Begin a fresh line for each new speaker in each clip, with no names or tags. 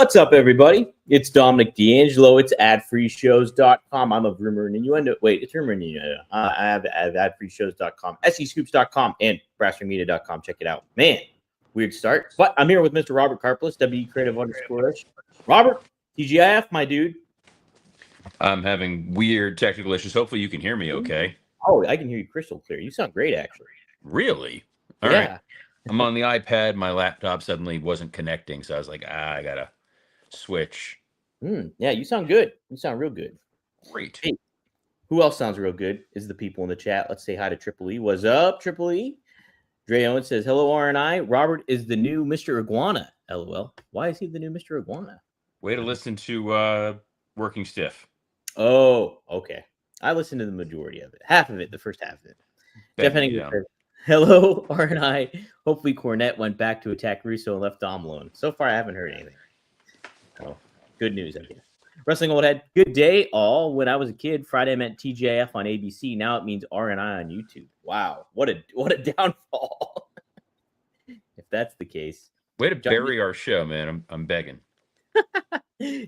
What's up, everybody? It's Dominic D'Angelo. It's adfreeshows.com. I'm a rumor and innuendo. Wait, it's rumor and innuendo. I have adfreeshows.com, scoops.com, and brassringmedia.com. Check it out. Man, weird start. But I'm here with Mr. Robert Karplus, WCreative_. Robert, TGIF, my dude.
I'm having weird technical issues. Hopefully you can hear me okay.
Oh, I can hear you crystal clear. You sound great, actually.
Really? All right. I'm on the iPad. My laptop suddenly wasn't connecting, so I was like, I gotta switch.
Yeah, you sound good. You sound real good.
Great.
Hey, who else sounds real good is the people in the chat. Let's say hi to Triple E. What's up, Triple E? Dre Owen says, hello, RNI. Robert is the new Mr. Iguana. LOL. Why is he the new Mr. Iguana?
Way to listen to Working Stiff.
Oh, okay. I listened to the majority of it. Half of it, the first half of it. Jeff Henning says, hello, RNI. Hopefully Cornette went back to attack Russo and left Dom alone. So far, I haven't heard anything. Oh, good news, I guess. Wrestling Old Head, good day, all. When I was a kid, Friday meant TJF on ABC. Now it means RNI on YouTube. Wow, what a downfall. If that's the case.
Way to bury our show, man. I'm begging.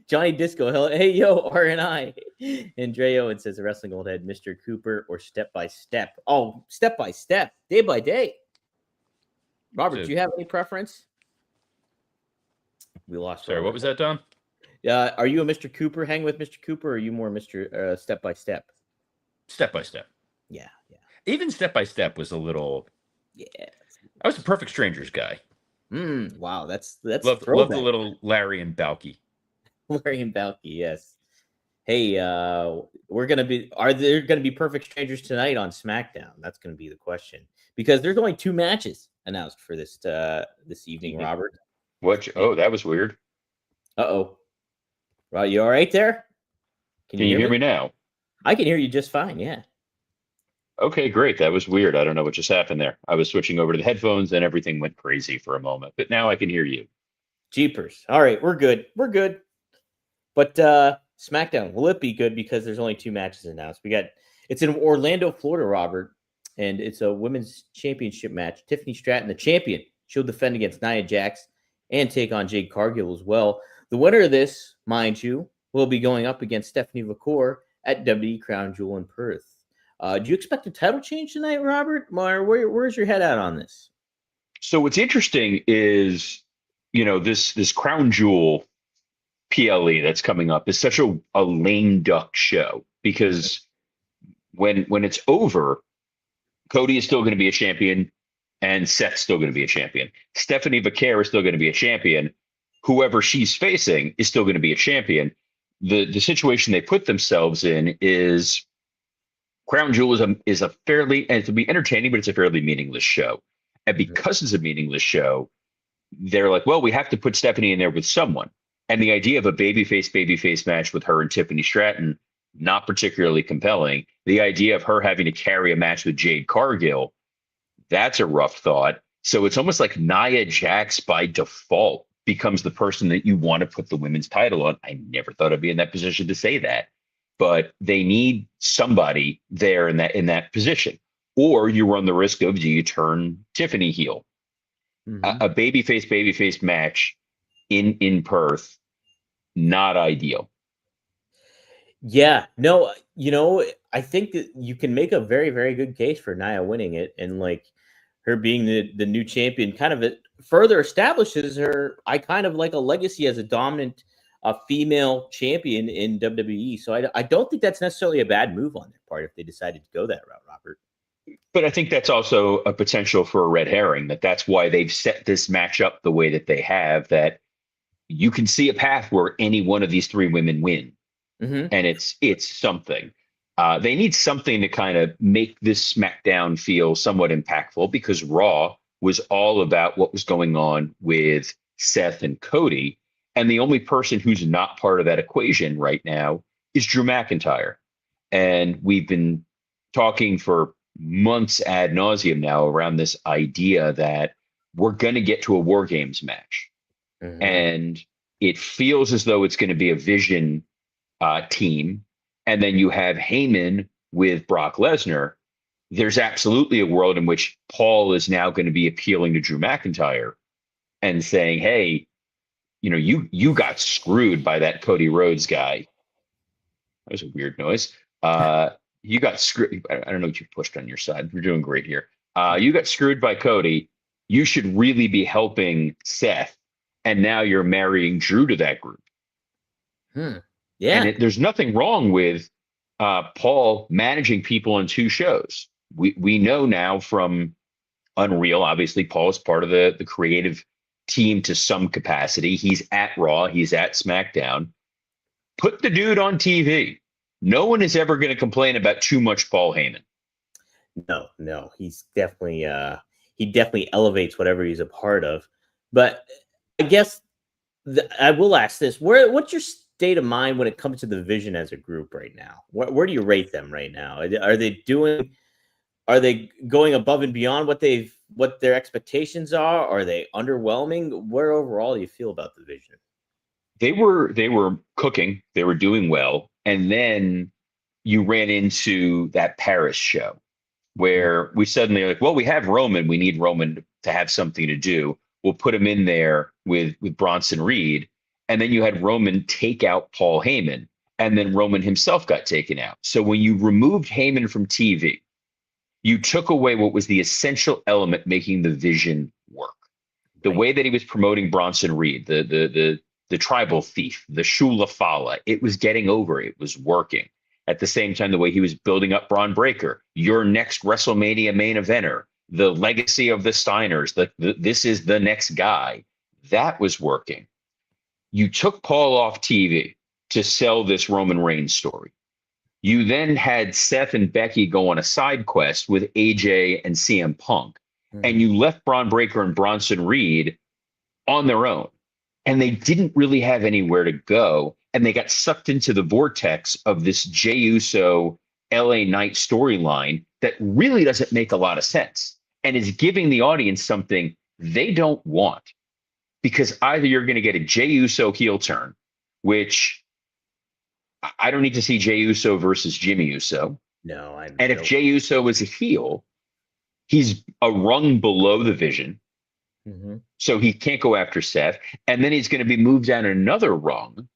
Johnny Disco, hello, hey yo, RNI. And Dre Owen says the Wrestling Old Head, Mr. Cooper or Step by Step. Oh, Step by Step, day by day. Robert, do you have any preference? We lost.
Sorry, what was that, Don?
Are you a Mr. Cooper? Hang with Mr. Cooper, or are you more Mr. Step by Step?
Step by Step.
Yeah.
Even Step by Step was a little.
Yeah.
I was a Perfect Strangers guy.
Wow, that's
love the little Larry and Balky.
Larry and Balky, yes. Hey, are there gonna be Perfect Strangers tonight on SmackDown? That's gonna be the question, because there's only 2 matches announced for this evening, Robert.
What? Oh, that was weird.
Uh-oh. Right, you all right there?
Can you hear me now?
I can hear you just fine, yeah.
Okay, great. That was weird. I don't know what just happened there. I was switching over to the headphones and everything went crazy for a moment, but now I can hear you.
Jeepers. All right, we're good. But SmackDown, will it be good because there's only 2 matches announced? It's in Orlando, Florida, Robert, and it's a women's championship match. Tiffany Stratton, the champion, she'll defend against Nia Jax and take on Jade Cargill as well. The winner of this, mind you, will be going up against Stephanie McCour at WWE Crown Jewel in Perth. Do you expect a title change tonight, Robert? Where's your head at on this?
So what's interesting is, this Crown Jewel PLE that's coming up is such a lame duck show, because when it's over, Cody is still going to be a champion and Seth's still going to be a champion. Stephanie McCour is still going to be a champion. Whoever she's facing is still going to be a champion. The situation they put themselves in is Crown Jewel is a fairly, and it'll be entertaining, but it's a fairly meaningless show. And because it's a meaningless show, they're like, well, we have to put Stephanie in there with someone. And the idea of a babyface match with her and Tiffany Stratton, not particularly compelling. The idea of her having to carry a match with Jade Cargill, that's a rough thought. So it's almost like Nia Jax by default becomes the person that you want to put the women's title on. I never thought I'd be in that position to say that, but they need somebody there in that position. Or you run the risk of, do you turn Tiffany heel? A babyface match in Perth, not ideal.
Yeah, no, I think that you can make a very, very good case for Nia winning it, and like her being the new champion kind of further establishes her. I kind of like a legacy as a dominant female champion in WWE. So I don't think that's necessarily a bad move on their part if they decided to go that route, Robert.
But I think that's also a potential for a red herring, that's why they've set this match up the way that they have, that you can see a path where any one of these 3 women win. And it's something. They need something to kind of make this SmackDown feel somewhat impactful, because Raw was all about what was going on with Seth and Cody. And the only person who's not part of that equation right now is Drew McIntyre. And we've been talking for months ad nauseum now around this idea that we're going to get to a War Games match. And it feels as though it's going to be a Vision team. And then you have Heyman with Brock Lesnar. There's absolutely a world in which Paul is now going to be appealing to Drew McIntyre and saying, hey, you got screwed by that Cody Rhodes guy. That was a weird noise. You got screwed. I don't know what you pushed on your side. You're doing great here. You got screwed by Cody. You should really be helping Seth, and now you're marrying Drew to that group.
Yeah.
And there's nothing wrong with Paul managing people on 2 shows. We know now from Unreal, obviously, Paul is part of the creative team to some capacity. He's at Raw, he's at SmackDown. Put the dude on TV. No one is ever going to complain about too much Paul Heyman.
No, he's definitely he definitely elevates whatever he's a part of. But I guess I will ask this: what's your state of mind when it comes to the Vision as a group right now? Where do you rate them right now? Are they going above and beyond what their expectations are? Are they underwhelming? Where overall do you feel about the Vision?
They were cooking, they were doing well, and then you ran into that Paris show where we suddenly like, well, we have Roman, we need Roman to have something to do. We'll put him in there with Bronson Reed, and then you had Roman take out Paul Heyman, and then Roman himself got taken out. So when you removed Heyman from TV, you took away what was the essential element making the Vision work. The way that he was promoting Bronson Reed, the tribal thief, the Shula Fala, it was getting over, it was working. At the same time, the way he was building up Braun Breaker, your next WrestleMania main eventer, the legacy of the Steiners, this is the next guy, that was working. You took Paul off TV to sell this Roman Reigns story. You then had Seth and Becky go on a side quest with AJ and CM Punk, and you left Braun Breaker and Bronson Reed on their own. And they didn't really have anywhere to go. And they got sucked into the vortex of this Jey Uso LA Knight storyline that really doesn't make a lot of sense and is giving the audience something they don't want. Because either you're going to get a Jey Uso heel turn, which I don't need to see Jey Uso versus Jimmy Uso.
No,
and if Jey Uso was a heel, he's a rung below the Vision. So he can't go after Seth. And then he's going to be moved down another rung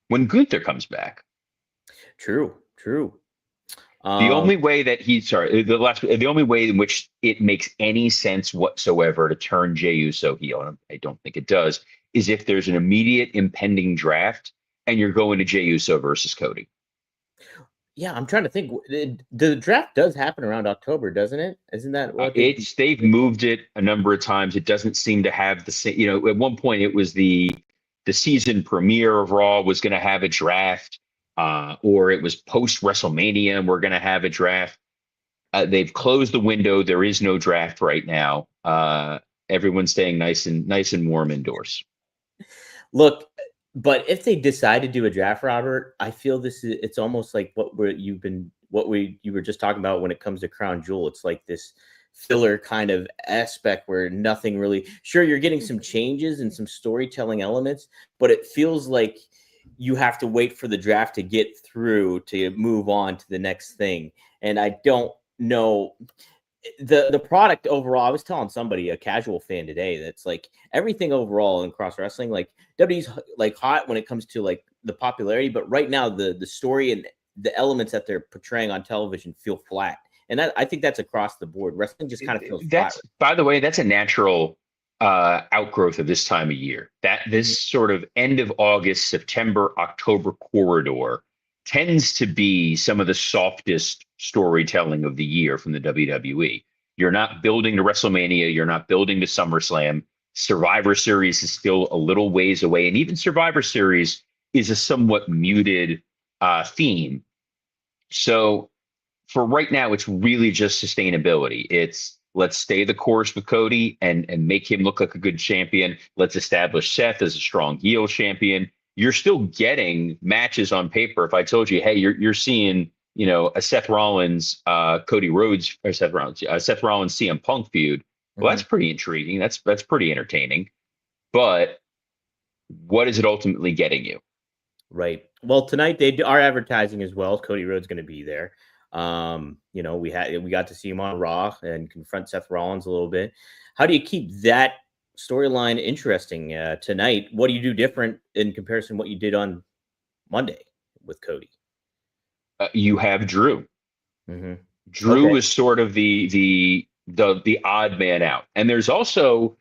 when Gunther comes back.
True.
The only way that the only way in which it makes any sense whatsoever to turn Jey Uso heel, and I don't think it does, is if there's an immediate impending draft and you're going to Jey Uso versus Cody.
Yeah, I'm trying to think. The draft does happen around October, doesn't it? Isn't that what
they've moved it a number of times. It doesn't seem to have the same. At one point it was the season premiere of Raw was going to have a draft, or it was post WrestleMania and we're going to have a draft. They've closed the window. There is no draft right now. Everyone's staying nice and warm indoors.
Look. But if they decide to do a draft, Robert, I feel it's almost like you were just talking about when it comes to Crown Jewel. It's like this filler kind of aspect where nothing really, sure, you're getting some changes and some storytelling elements, but it feels like you have to wait for the draft to get through to move on to the next thing. And I don't know. The product overall, I was telling somebody, a casual fan today, that's like everything overall in cross wrestling, like WWE's like hot when it comes to like the popularity, but right now the story and the elements that they're portraying on television feel flat. And I think that's across the board. Wrestling just kind of feels flat.
By the way, that's a natural outgrowth of this time of year. That this sort of end of August, September, October corridor tends to be some of the softest storytelling of the year from the WWE. You're not building to WrestleMania. You're not building to SummerSlam. Survivor Series is still a little ways away. And even Survivor Series is a somewhat muted theme. So for right now, it's really just sustainability. It's let's stay the course with Cody and make him look like a good champion. Let's establish Seth as a strong heel champion. You're still getting matches on paper. If I told you, hey, you're seeing, a Seth Rollins, Cody Rhodes, or Seth Rollins CM Punk feud. Well, that's pretty intriguing. That's pretty entertaining. But what is it ultimately getting you?
Right. Well, tonight they are advertising as well. Cody Rhodes going to be there. We got to see him on Raw and confront Seth Rollins a little bit. How do you keep that storyline interesting tonight. What do you do different in comparison to what you did on Monday with Cody?
You have Drew.
Mm-hmm.
Drew is sort of the odd man out, and there's also,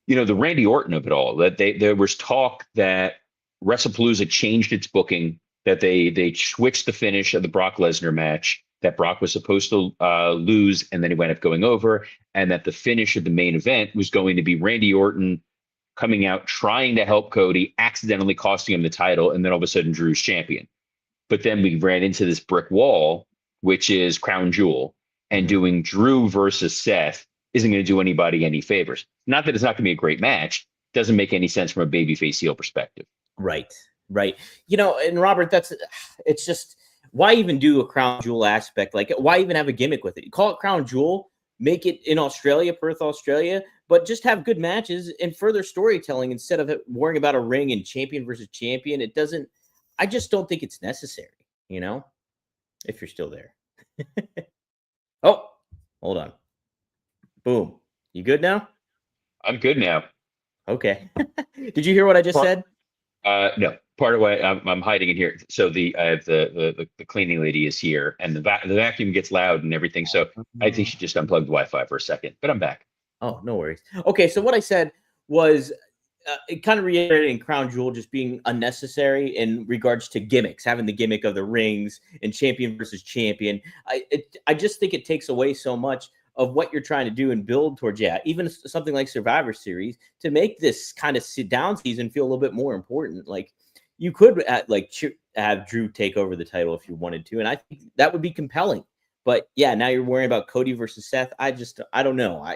the Randy Orton of it all. That there was talk that WrestlePalooza changed its booking, that they switched the finish of the Brock Lesnar match, that Brock was supposed to lose, and then he wound up going over, and that the finish of the main event was going to be Randy Orton coming out trying to help Cody, accidentally costing him the title, and then all of a sudden Drew's champion. But then we ran into this brick wall, which is Crown Jewel, and doing Drew versus Seth isn't going to do anybody any favors. Not that it's not going to be a great match. Doesn't make any sense from a babyface heel perspective.
Right. And Robert, it's just, why even do a Crown Jewel aspect? Like, why even have a gimmick with it? You call it Crown Jewel, make it in Australia, Perth, Australia, but just have good matches and further storytelling instead of worrying about a ring and champion versus champion. I just don't think it's necessary, if you're still there. Oh, hold on. Boom. You good now?
I'm good now.
Okay. Did you hear what I just said?
No. Part of why I'm hiding in here. So the cleaning lady is here, and the vacuum gets loud and everything. So I think she just unplugged the Wi-Fi for a second, but I'm back.
Oh, no worries. Okay, so what I said was it kind of reiterating Crown Jewel just being unnecessary in regards to gimmicks, having the gimmick of the rings and champion versus champion. I just think it takes away so much of what you're trying to do and build towards, even something like Survivor Series, to make this kind of sit-down season feel a little bit more important. Like, you could have Drew take over the title if you wanted to, and I think that would be compelling. But now you're worrying about Cody versus Seth. I don't know.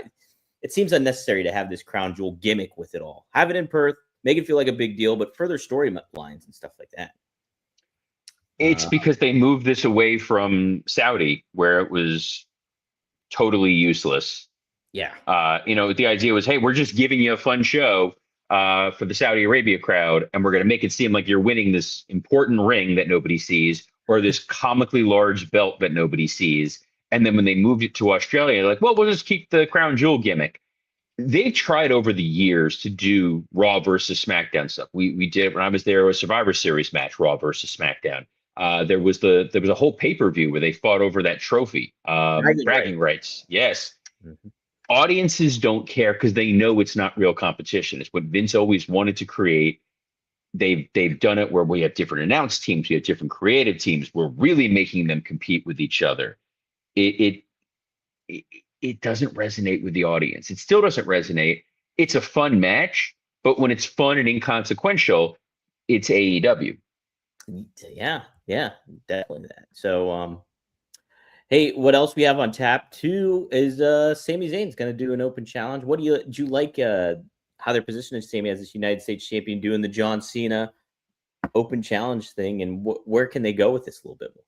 It seems unnecessary to have this Crown Jewel gimmick with it all. Have it in Perth, make it feel like a big deal, but further storylines and stuff like that.
It's because they moved this away from Saudi, where it was totally useless.
Yeah.
The idea was, hey, we're just giving you a fun show for the Saudi Arabia crowd, and we're going to make it seem like you're winning this important ring that nobody sees, or this comically large belt that nobody sees. And then when they moved it to Australia, they're like, well, we'll just keep the Crown Jewel gimmick. They tried over the years to do Raw versus SmackDown stuff. We did, when I was there, a Survivor Series match, Raw versus SmackDown. There was a whole pay-per-view where they fought over that trophy, bragging rights. Yes. Mm-hmm. Audiences don't care because they know it's not real competition. It's what Vince always wanted to create. They've done it where we have different announce teams, we have different creative teams. We're really making them compete with each other. It doesn't resonate with the audience. It still doesn't resonate. It's a fun match, but when it's fun and inconsequential, it's AEW.
Yeah, definitely that. So, hey, what else we have on tap too is Sami Zayn's going to do an open challenge. Do you like how they're positioning Sami as this United States champion, doing the John Cena open challenge thing, and where can they go with this a little bit more?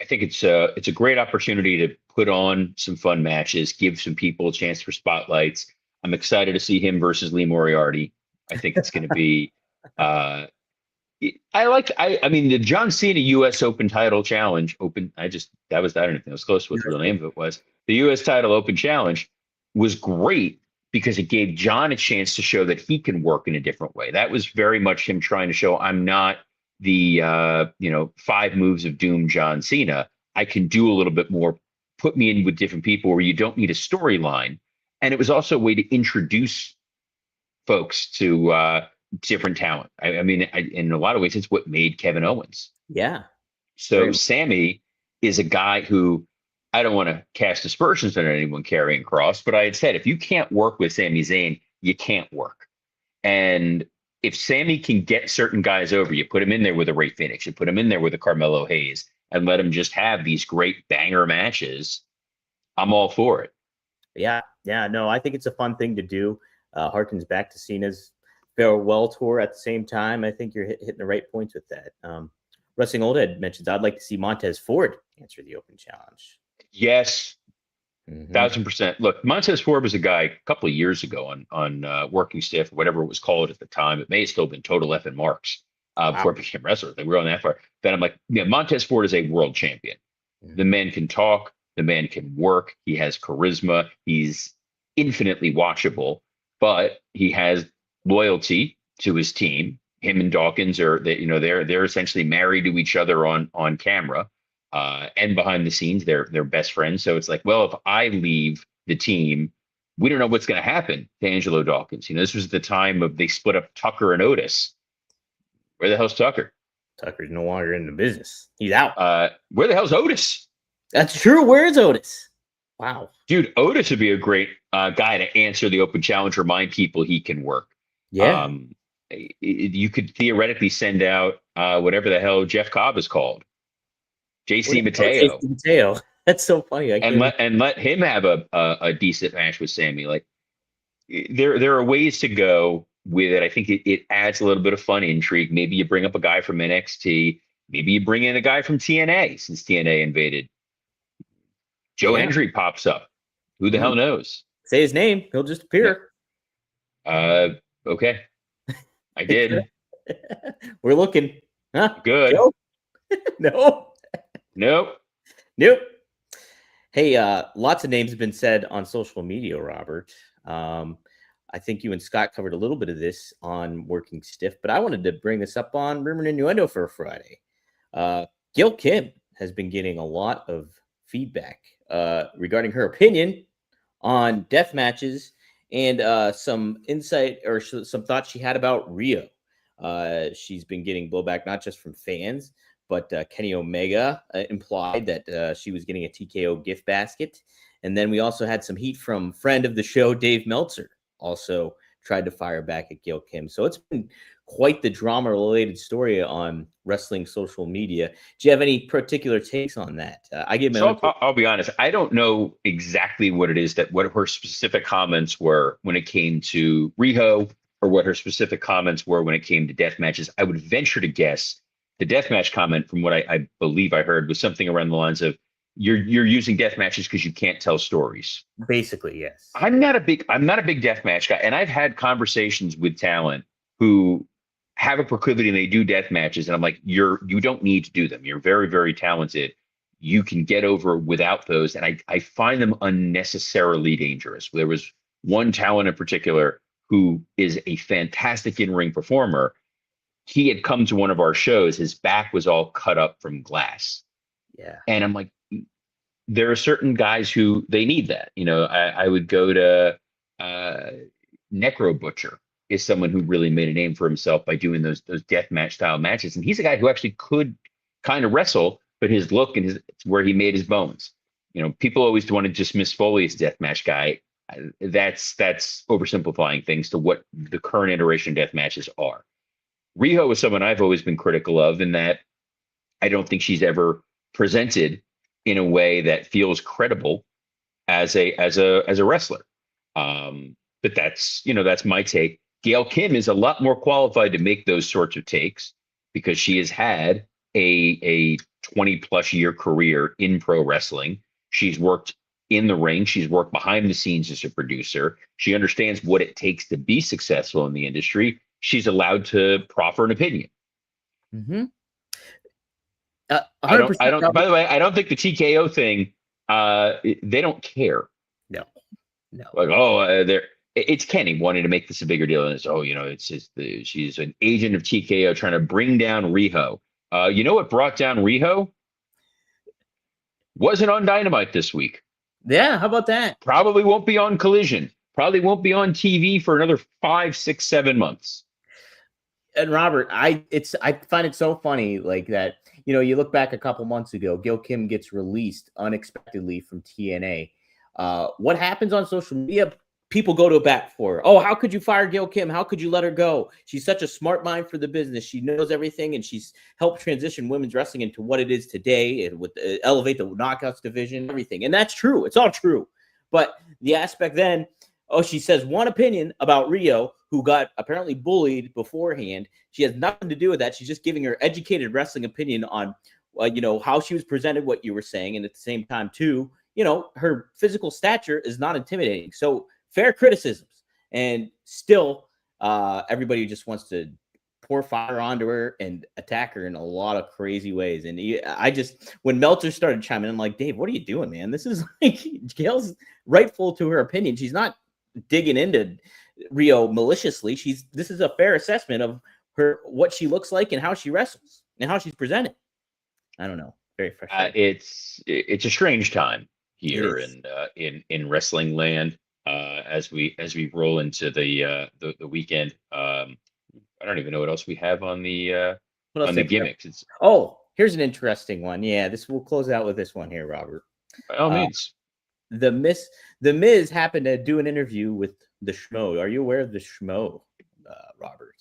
I think it's a great opportunity to put on some fun matches, give some people a chance for spotlights. I'm excited to see him versus Lee Moriarty. I think it's going to be. I mean, the John Cena U.S. Open Title Challenge. I don't know. It was close to what the real name of it was. The U.S. Title Open Challenge was great because it gave John a chance to show that he can work in a different way. That was very much him trying to show, I'm not the 5 moves of doom John Cena. I can do a little bit more, put me in with different people where you don't need a storyline. And it was also a way to introduce folks to different talent. I mean, in a lot of ways, it's what made Kevin Owens.
Yeah.
So Sammy is a guy who, I don't want to cast aspersions on anyone carrying cross, but I had said, if you can't work with Sami Zayn, you can't work. And if Sammy can get certain guys over, you put him in there with a Ray Phoenix, you put him in there with a Carmelo Hayes, and let him just have these great banger matches, I'm all for it.
Yeah. No, I think it's a fun thing to do. Harkens back to Cena's farewell tour at the same time. I think you're hitting the right points with that. Wrestling Old Head mentions, I'd like to see Montez Ford answer the open challenge.
Yes. 1,000%. Look, Montez Ford was a guy a couple of years ago on working staff, or whatever it was called at the time. It may have still been Total F and Marks before it became wrestler. They were on that far. Then I'm like, Montez Ford is a world champion. The man can talk. The man can work. He has charisma. He's infinitely watchable. but he has loyalty to his team. Him and Dawkins are they're essentially married to each other on camera, and behind the scenes they're best friends. So it's like, well, if I leave the team, we don't know what's going to happen to Angelo Dawkins. This was the time of they split up Tucker and Otis. Where the hell's Tucker?
Tucker's no longer in the business. He's out.
Where the hell's Otis?
That's true. Where is Otis? Wow.
Dude, Otis would be a great guy to answer the open challenge, remind people he can work.
Yeah.
You could theoretically send out whatever the hell Jeff Cobb is called. JC Mateo.
JC Mateo. That's so funny.
And let him have a decent match with Sammy. Like there are ways to go with it. I think it adds a little bit of fun intrigue. Maybe you bring up a guy from NXT. Maybe you bring in a guy from TNA since TNA invaded. Joe Hendry pops up. Who the hell knows?
Say his name. He'll just appear.
Okay. I did.
We're looking. Huh?
Good.
Joe? No.
Nope.
Hey, lots of names have been said on social media, Robert. I think you and Scott covered a little bit of this on Working Stiff, but I wanted to bring this up on Rumor and Innuendo for a Friday. Gail Kim has been getting a lot of feedback regarding her opinion on death matches and some insight or some thoughts she had about Rio. She's been getting blowback not just from fans, but Kenny Omega implied that she was getting a TKO gift basket. And then we also had some heat from friend of the show, Dave Meltzer, also tried to fire back at Gail Kim. So it's been quite the drama-related story on wrestling social media. Do you have any particular takes on that? I give my own take.
I'll be honest. I don't know exactly what it is what her specific comments were when it came to Riho, or what her specific comments were when it came to death matches. I would venture to guess the deathmatch comment, from what I believe I heard, was something around the lines of, you're using death matches because you can't tell stories.
Basically, yes.
I'm not a big deathmatch guy, and I've had conversations with talent who have a proclivity and they do death matches, and I'm like, you don't need to do them. You're very, very talented. You can get over without those, and I find them unnecessarily dangerous. There was one talent in particular who is a fantastic in-ring performer. He had come to one of our shows. His back was all cut up from glass.
Yeah.
And I'm like, there are certain guys who they need that. I would go to Necro Butcher is someone who really made a name for himself by doing those death match style matches. And he's a guy who actually could kind of wrestle, but his look and it's where he made his bones. People always want to dismiss Foley as a death match guy. That's oversimplifying things to what the current iteration death matches are. Riho is someone I've always been critical of, in that I don't think she's ever presented in a way that feels credible as a wrestler. But that's my take. Gail Kim is a lot more qualified to make those sorts of takes because she has had a 20+ year career in pro wrestling. She's worked in the ring. She's worked behind the scenes as a producer. She understands what it takes to be successful in the industry. She's allowed to proffer an opinion.
Mm-hmm.
I don't. By the way, I don't think the TKO thing. They don't care.
No.
Like, it's Kenny wanting to make this a bigger deal. And she's an agent of TKO trying to bring down Riho. You know what brought down Riho? Wasn't on Dynamite this week.
Yeah, how about that?
Probably won't be on Collision. Probably won't be on TV for another 5, 6, 7 months.
And Robert, I find it so funny, like that. You look back a couple months ago, Gail Kim gets released unexpectedly from TNA. What happens on social media? People go to bat for her. Oh, how could you fire Gail Kim? How could you let her go? She's such a smart mind for the business. She knows everything, and she's helped transition women's wrestling into what it is today, and with elevate the knockouts division, everything. And that's true. It's all true. But the aspect then, she says one opinion about Rio, who got apparently bullied beforehand. She has nothing to do with that. She's just giving her educated wrestling opinion on, how she was presented, what you were saying. And at the same time, too, her physical stature is not intimidating. So fair criticisms. And still, everybody just wants to pour fire onto her and attack her in a lot of crazy ways. And when Meltzer started chiming in, I'm like, Dave, what are you doing, man? This is like Gail's rightful to her opinion. She's not digging into Rio maliciously. This is a fair assessment of what she looks like and how she wrestles and how she's presented. I don't know. Very frustrating.
It's a strange time here
is.
in wrestling land as we roll into the weekend. I don't even know what else we have on the gimmicks. It's
here's an interesting one. Yeah, we'll close out with this one here, Robert.
by all means.
The Miz happened to do an interview with the Schmo. Are you aware of the Schmo, Robert?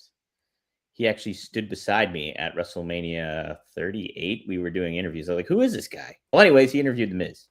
He actually stood beside me at WrestleMania 38. We were doing interviews. I was like, who is this guy? Well, anyways, he interviewed The Miz.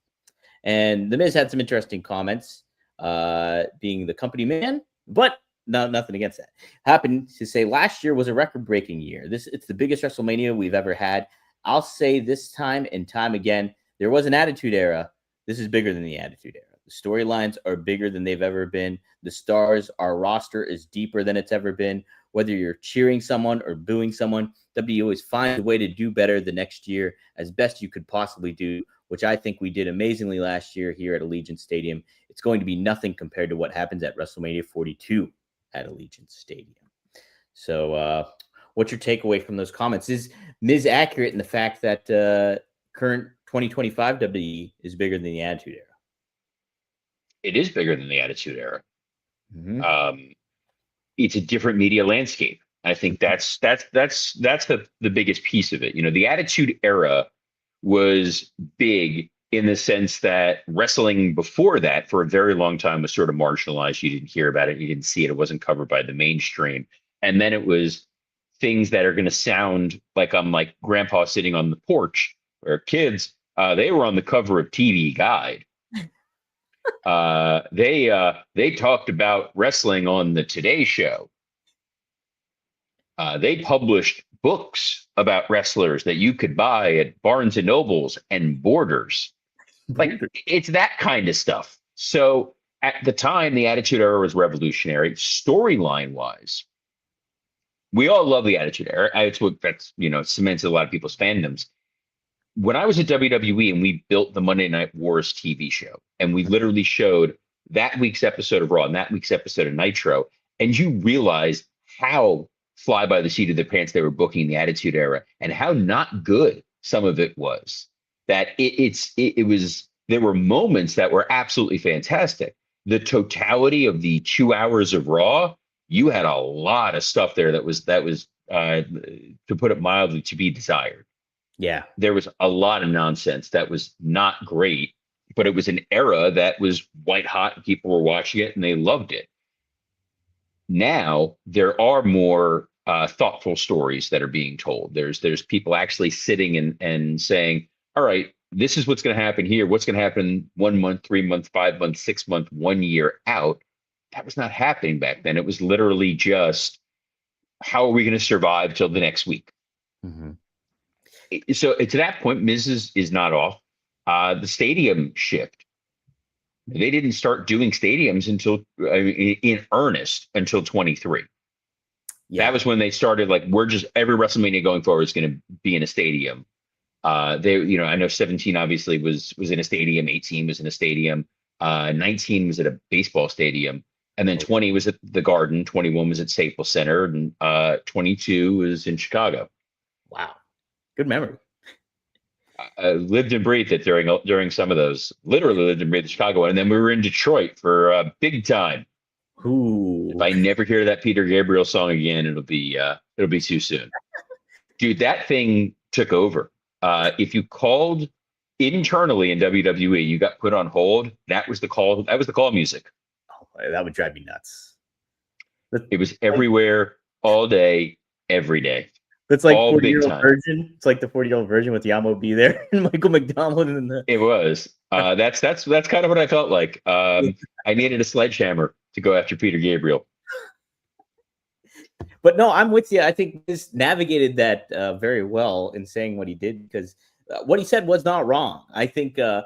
And The Miz had some interesting comments, being the company man, but nothing against that. Happened to say last year was a record-breaking year. It's the biggest WrestleMania we've ever had. I'll say this time and time again, there was an Attitude Era. This is bigger than the Attitude Era. The storylines are bigger than they've ever been. The stars, our roster is deeper than it's ever been. Whether you're cheering someone or booing someone, WWE always finds a way to do better the next year as best you could possibly do, which I think we did amazingly last year here at Allegiant Stadium. It's going to be nothing compared to what happens at WrestleMania 42 at Allegiant Stadium. So what's your takeaway from those comments? Is Miz accurate in the fact that current 2025 WWE is bigger than the Attitude Era?
It is bigger than the Attitude Era.
Mm-hmm.
It's a different media landscape. I think that's the biggest piece of it. The Attitude Era was big in the sense that wrestling before that for a very long time was sort of marginalized. You didn't hear about it. You didn't see it. It wasn't covered by the mainstream. And then it was things that are going to sound like I'm like grandpa sitting on the porch, where kids, they were on the cover of TV Guide. They talked about wrestling on the Today Show. They published books about wrestlers that you could buy at Barnes and Nobles and Borders. Like, it's that kind of stuff. So at the time, the Attitude Era was revolutionary storyline wise. We all love the Attitude Era. That's cements a lot of people's fandoms. When I was at WWE and we built the Monday Night Wars TV show, and we literally showed that week's episode of Raw and that week's episode of Nitro, and you realize how fly by the seat of their pants they were booking the Attitude Era and how not good some of it was. That it was, there were moments that were absolutely fantastic. The totality of the 2 hours of Raw, you had a lot of stuff there that was to put it mildly, to be desired.
Yeah.
There was a lot of nonsense that was not great, but it was an era that was white hot and people were watching it and they loved it. Now there are more thoughtful stories that are being told. There's people actually sitting and saying, all right, this is what's going to happen here. What's going to happen 1 month, 3 months, 5 months, 6 months, 1 year out. That was not happening back then. It was literally just, how are we going to survive till the next week?
Mm-hmm.
So to that point, Miz is not off. The stadium shift. They didn't start doing stadiums until in earnest until 23. Yeah. That was when they started, like, every WrestleMania going forward is going to be in a stadium. I know 17 obviously was in a stadium, 18 was in a stadium, 19 was at a baseball stadium, and then 20 was at the Garden, 21 was at Staples Center, and 22 was in Chicago.
Wow. Good memory.
I lived and breathed it during some of those. Literally lived and breathed Chicago, and then we were in Detroit for big time.
Ooh.
If I never hear that Peter Gabriel song again, it'll be too soon. Dude, that thing took over. If you called internally in WWE, you got put on hold. That was the call. That was the call music.
Oh, that would drive me nuts.
It was everywhere, all day, every day.
It's like 40-year-old version. It's like the 40-year-old version with Yamo B there and Michael McDonald in the.
It was. That's kind of what I felt like. I needed a sledgehammer to go after Peter Gabriel.
But no, I'm with you. I think this navigated that very well in saying what he did, because what he said was not wrong. I think, and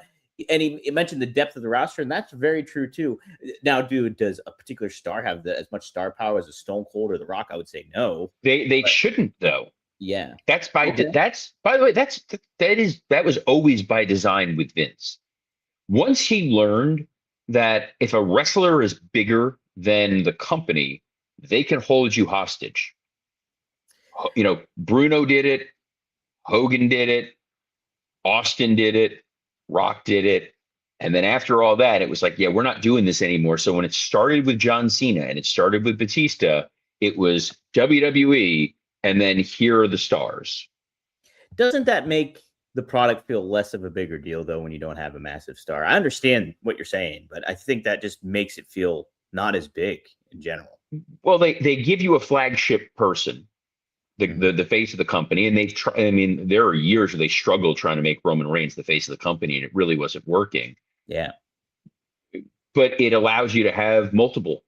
he mentioned the depth of the roster, and that's very true too. Now, does a particular star have as much star power as a Stone Cold or The Rock? I would say no.
They shouldn't, though.
Yeah,
that's by the way, that was always by design with Vince. Once he learned that if a wrestler is bigger than the company, they can hold you hostage. You know, Bruno did it, Hogan did it, Austin did it, Rock did it. And then after all that, it was like, yeah, we're not doing this anymore. So when it started with John Cena and it started with Batista, it was WWE, and then here are the stars.
Doesn't that make the product feel less of a bigger deal, though, when you don't have a massive star? I understand what you're saying, but I think that just makes it feel not as big in general.
Well, they give you a flagship person, the face of the company, and they've tried. I mean, there are years where they struggled trying to make Roman Reigns the face of the company, and it really wasn't working.
Yeah.
But it allows you to have multiple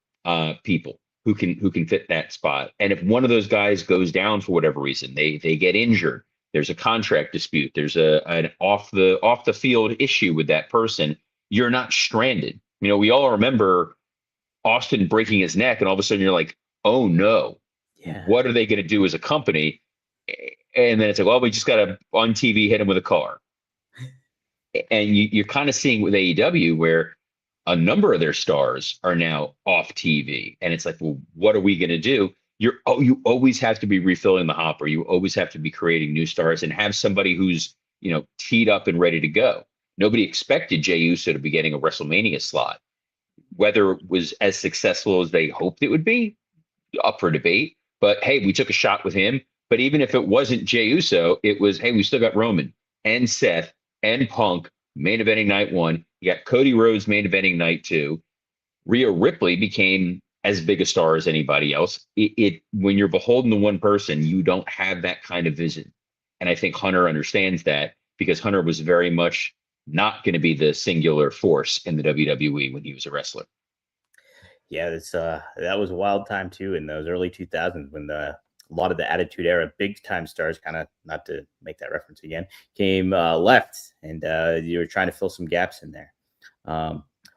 people who can fit that spot. And if one of those guys goes down for whatever reason, they get injured, there's a contract dispute, there's an off the field issue with that person, you're not stranded. You know, we all remember Austin breaking his neck, and all of a sudden you're like, oh no,
Yeah.
what are they going to do as a company? And then it's like, well, we just got to on TV hit him with a car. And you're kind of seeing with AEW where a number of their stars are now off TV, and it's like, well, what are we going to do? You always have to be refilling the hopper. You always have to be creating new stars and have somebody who's, you know, teed up and ready to go. Nobody expected Jey Uso to be getting a WrestleMania slot. Whether it was as successful as they hoped it would be, up for debate. But hey, we took a shot with him. But even if it wasn't Jey Uso, it was, hey, we still got Roman and Seth and Punk main eventing night 1. You got Cody Rhodes main eventing night 2. Rhea Ripley became as big a star as anybody else. It when you're beholden to one person, you don't have that kind of vision. And I think Hunter understands that, because Hunter was very much not going to be the singular force in the WWE when he was a wrestler.
Yeah, it's that was a wild time too in those early 2000s when a lot of the Attitude Era big time stars, kind of, not to make that reference again, came left, and you were trying to fill some gaps in there.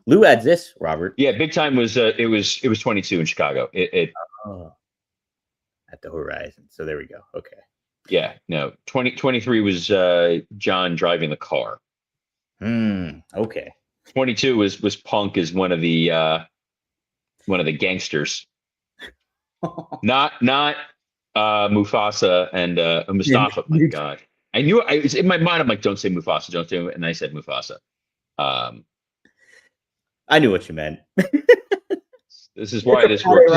Lou adds this, Robert.
Yeah, big time was it was 22 in Chicago.
At the horizon. So there we go. Okay.
Yeah, no, 23 was John driving the car.
Okay.
22 was Punk as one of the gangsters. not Mufasa and Mustafa. My God, I knew I was in my mind. I'm like, don't say Mufasa, don't say it. And I said Mufasa.
I knew what you meant.
This is why this works.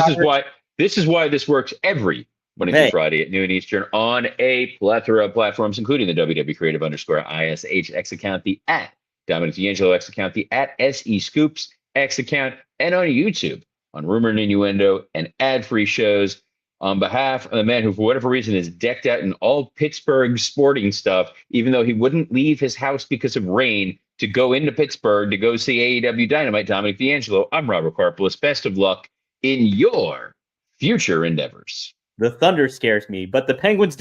This is why this works every Monday through Friday at noon Eastern on a plethora of platforms, including the WW_ISH X account, the @ Dominic D'Angelo X account, the @ SE Scoops X account, and on YouTube on Rumor and Innuendo and ad-free shows. On behalf of the man who, for whatever reason, is decked out in all Pittsburgh sporting stuff, even though he wouldn't leave his house because of rain to go into Pittsburgh to go see AEW Dynamite, Dominic D'Angelo, I'm Robert Karpolis. Best of luck in your future endeavors.
The Thunder scares me, but the Penguins